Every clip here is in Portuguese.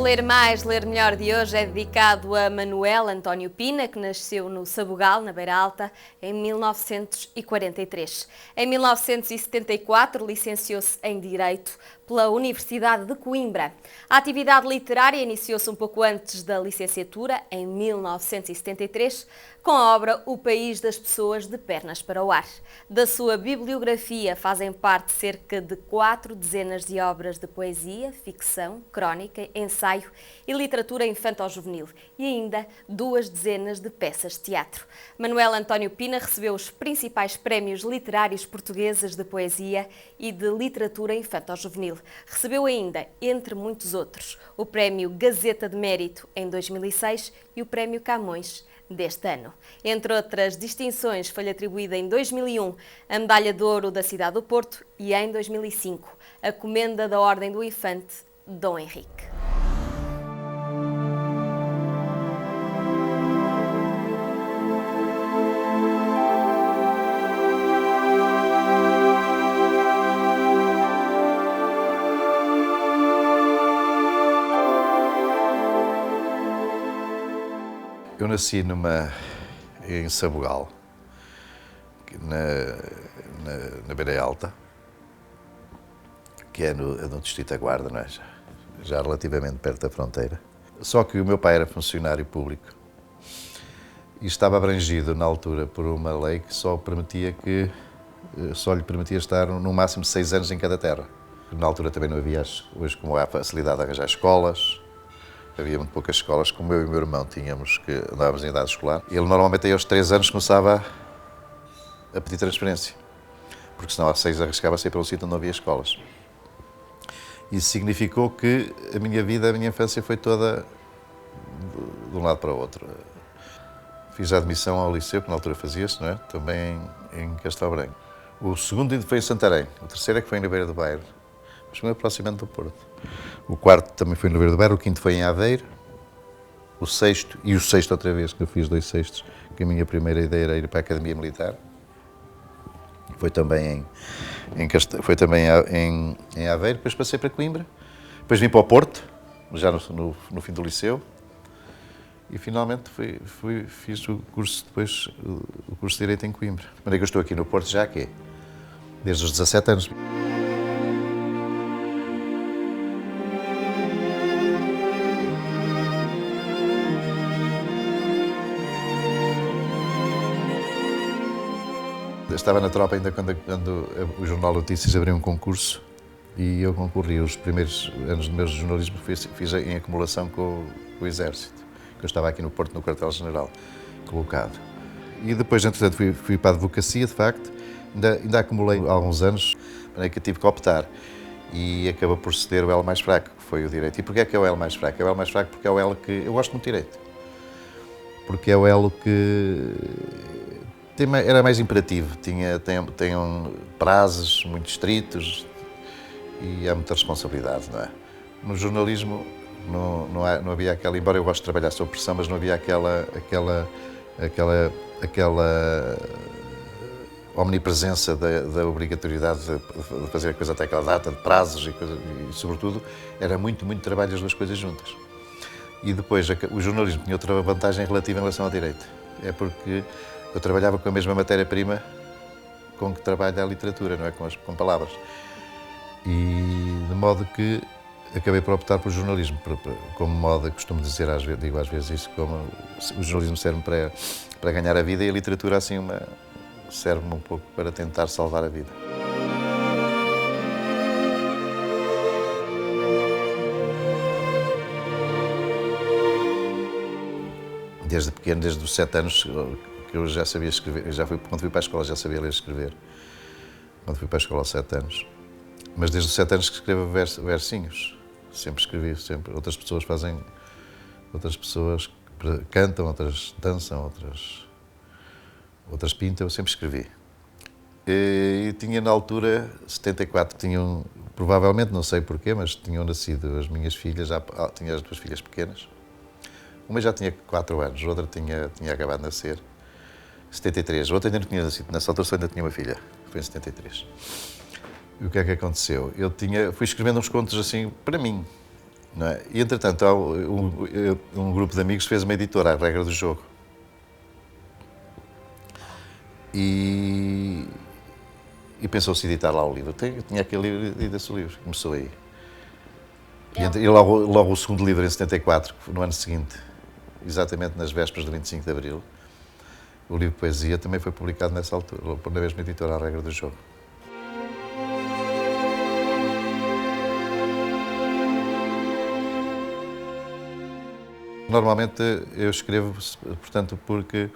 Ler Mais, Ler Melhor de hoje é dedicado a Manuel António Pina, que nasceu no Sabugal, na Beira Alta, em 1943. Em 1974, licenciou-se em Direito pela Universidade de Coimbra. A atividade literária iniciou-se um pouco antes da licenciatura, em 1973, com a obra O País das Pessoas de Pernas para o Ar. Da sua bibliografia fazem parte cerca de 4 dezenas de obras de poesia, ficção, crónica, ensaio e literatura infanto-juvenil e ainda 2 dezenas de peças de teatro. Manuel António Pina recebeu os principais prémios literários portugueses de poesia e de literatura infanto-juvenil. Recebeu ainda, entre muitos outros, o Prémio Gazeta de Mérito em 2006 e o Prémio Camões deste ano. Entre outras distinções, foi-lhe atribuída em 2001 a Medalha de Ouro da Cidade do Porto e em 2005 a Comenda da Ordem do Infante Dom Henrique. Eu nasci em Sabugal, na Beira Alta, que é no Distrito da Guarda, não é? Já relativamente perto da fronteira. Só que o meu pai era funcionário público e estava abrangido na altura por uma lei que só lhe permitia estar no máximo 6 anos em cada terra. Na altura também não havia, hoje como há a facilidade de arranjar escolas, havia muito poucas escolas, como eu e o meu irmão andávamos em idade escolar. Ele normalmente aí aos 3 anos começava a pedir transferência, porque senão aos 6 arriscava a sair para um sítio onde não havia escolas. Isso significou que a minha infância foi toda de um lado para o outro. Fiz a admissão ao liceu, que na altura fazia-se, não é? Também em Castelo Branco. O segundo foi em Santarém, o terceiro é que foi em Ribeira do Bairro, mas foi aproximamente do Porto. O quarto também foi em Ribeira do Bairro, o quinto foi em Aveiro, o sexto outra vez, que eu fiz 2 sextos, que a minha primeira ideia era ir para a Academia Militar. Foi também em Aveiro, depois passei para Coimbra, depois vim para o Porto, já no fim do liceu, e finalmente fiz o curso de Direito em Coimbra. De maneira que eu estou aqui no Porto já aqui, desde os 17 anos. Eu estava na tropa ainda quando o Jornal Notícias abriu um concurso e eu concorri. Os primeiros anos do meu jornalismo fiz em acumulação com o Exército, que eu estava aqui no Porto, no quartel-general, colocado. E depois, entretanto, fui para a advocacia, de facto, ainda acumulei alguns anos, que eu tive que optar. E acabou por ceder o elo mais fraco, que foi o Direito. E porquê é que é o elo mais fraco? É o elo mais fraco porque é o elo que... Eu gosto muito de Direito. Porque é o elo que... Era mais imperativo, tem prazos muito estritos e há muita responsabilidade, não é? No jornalismo não havia aquela, embora eu goste de trabalhar sob pressão, mas não havia aquela omnipresença da obrigatoriedade de fazer a coisa até aquela data, de prazos e sobretudo, era muito trabalho as duas coisas juntas. E depois, o jornalismo tinha outra vantagem relativa em relação ao Direito, é porque eu trabalhava com a mesma matéria-prima com que trabalha a literatura, não é? Com palavras. E de modo que acabei por optar por jornalismo, como moda, costumo dizer digo às vezes isso, como o jornalismo serve para ganhar a vida e a literatura assim serve-me um pouco para tentar salvar a vida. Desde pequeno, desde os 7 anos, que eu já sabia escrever, quando fui para a escola já sabia ler e escrever, quando fui para a escola aos 7 anos. Mas desde os 7 anos que escrevo versinhos, sempre escrevi, sempre. Outras pessoas cantam, outras dançam, outras pintam, eu sempre escrevi. E tinha na altura, 74, provavelmente, não sei porquê, mas tinham nascido as minhas filhas, tinha as 2 filhas pequenas. Uma já tinha 4 anos, outra tinha acabado de nascer. 73. A outra ainda não tinha nascido. Nessa altura só ainda tinha uma filha. Foi em 73. E o que é que aconteceu? Fui escrevendo uns contos assim, para mim. Não é? E, entretanto, um grupo de amigos fez uma editora, A Regra do Jogo. E pensou-se editar lá o livro. Tinha aquele livro e desse o livro. Começou aí. E logo o segundo livro, em 74, no ano seguinte, exatamente nas vésperas do 25 de Abril, o livro de poesia também foi publicado nessa altura, na mesma editora, A Regra do Jogo. Normalmente eu escrevo, portanto, porque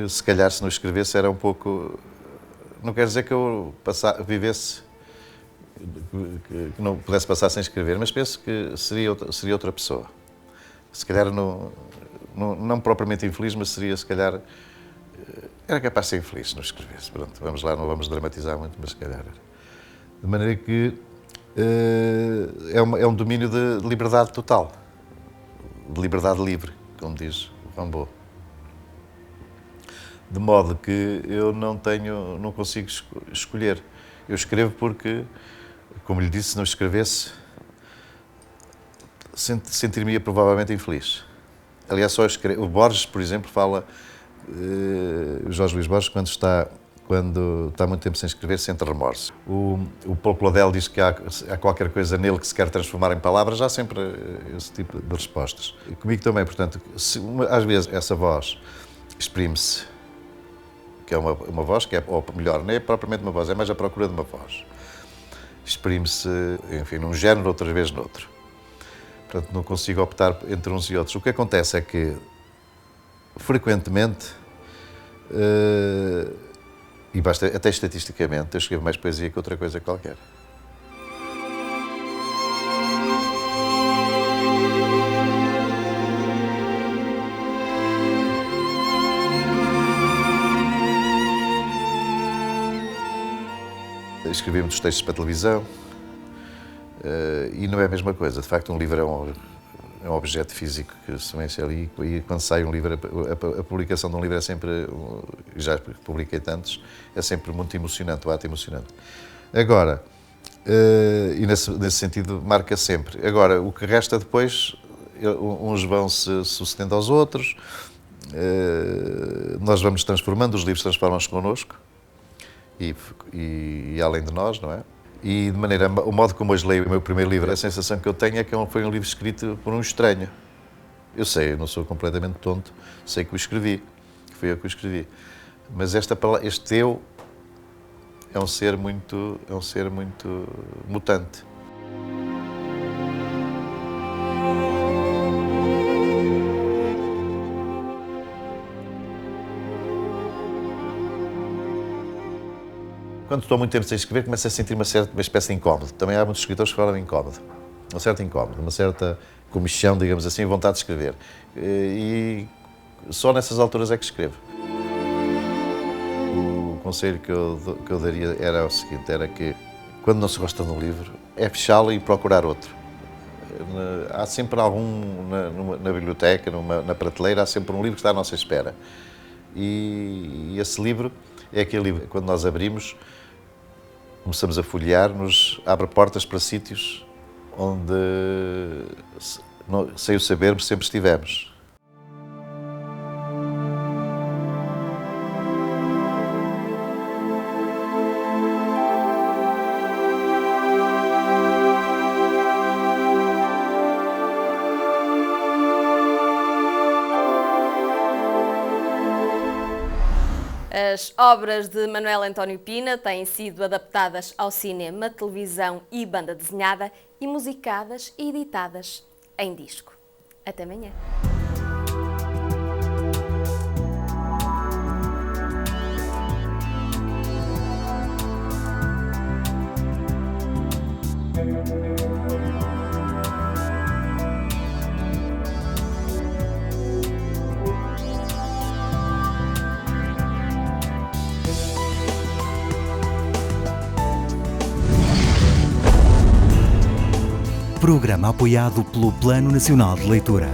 se calhar se não escrevesse era um pouco... Não quer dizer que eu vivesse, que não pudesse passar sem escrever, mas penso que seria outra pessoa. Se calhar não propriamente infeliz, mas seria, se calhar, era capaz de ser infeliz se não escrevesse. Pronto, vamos lá, não vamos dramatizar muito, mas se calhar era. De maneira que é um domínio de liberdade total. De liberdade livre, como diz o Rambaud. De modo que eu não consigo escolher. Eu escrevo porque, como lhe disse, se não escrevesse, sentir-me provavelmente infeliz. Aliás, só escrevo. O Borges, por exemplo, fala, o Jorge Luís Borges, quando está muito tempo sem escrever, sente remorso. O Paulo Claudel diz que há qualquer coisa nele que se quer transformar em palavras, há sempre esse tipo de respostas. E comigo também, portanto, às vezes essa voz exprime-se, que é uma voz que é, ou melhor, nem é propriamente uma voz, é mais a procura de uma voz. Exprime-se, enfim, num género, outras vezes noutro. Portanto, não consigo optar entre uns e outros. O que acontece é que, frequentemente, e basta, até estatisticamente, eu escrevo mais poesia que outra coisa qualquer. Escrevi muitos textos para televisão e não é a mesma coisa. De facto, um livro é um objeto físico que se mexe ali e quando sai um livro, a publicação de um livro é sempre, já publiquei tantos, é sempre muito emocionante, o ato emocionante. Agora, e nesse sentido marca sempre. Agora, o que resta depois, uns vão se sucedendo aos outros, nós vamos transformando, os livros transformam-se connosco e além de nós, não é? E de maneira, o modo como hoje leio o meu primeiro livro, a sensação que eu tenho é que foi um livro escrito por um estranho. Eu sei, eu não sou completamente tonto, sei que o escrevi, que foi eu que o escrevi. Mas este eu é um ser muito mutante. Quando estou muito tempo sem escrever, começo a sentir uma espécie de incómodo. Também há muitos escritores que falam de incómodo. Um certo incómodo, uma certa comichão, digamos assim, vontade de escrever. E só nessas alturas é que escrevo. O conselho que eu daria era o seguinte, era que quando não se gosta de um livro, é fechá-lo e procurar outro. Há sempre algum, na biblioteca, na prateleira, há sempre um livro que está à nossa espera. E esse livro é aquele livro que, quando nós abrimos, começamos a folhear, nos abre portas para sítios onde, sem o sabermos, sempre estivemos. As obras de Manuel António Pina têm sido adaptadas ao cinema, televisão e banda desenhada e musicadas e editadas em disco. Até amanhã. Programa apoiado pelo Plano Nacional de Leitura.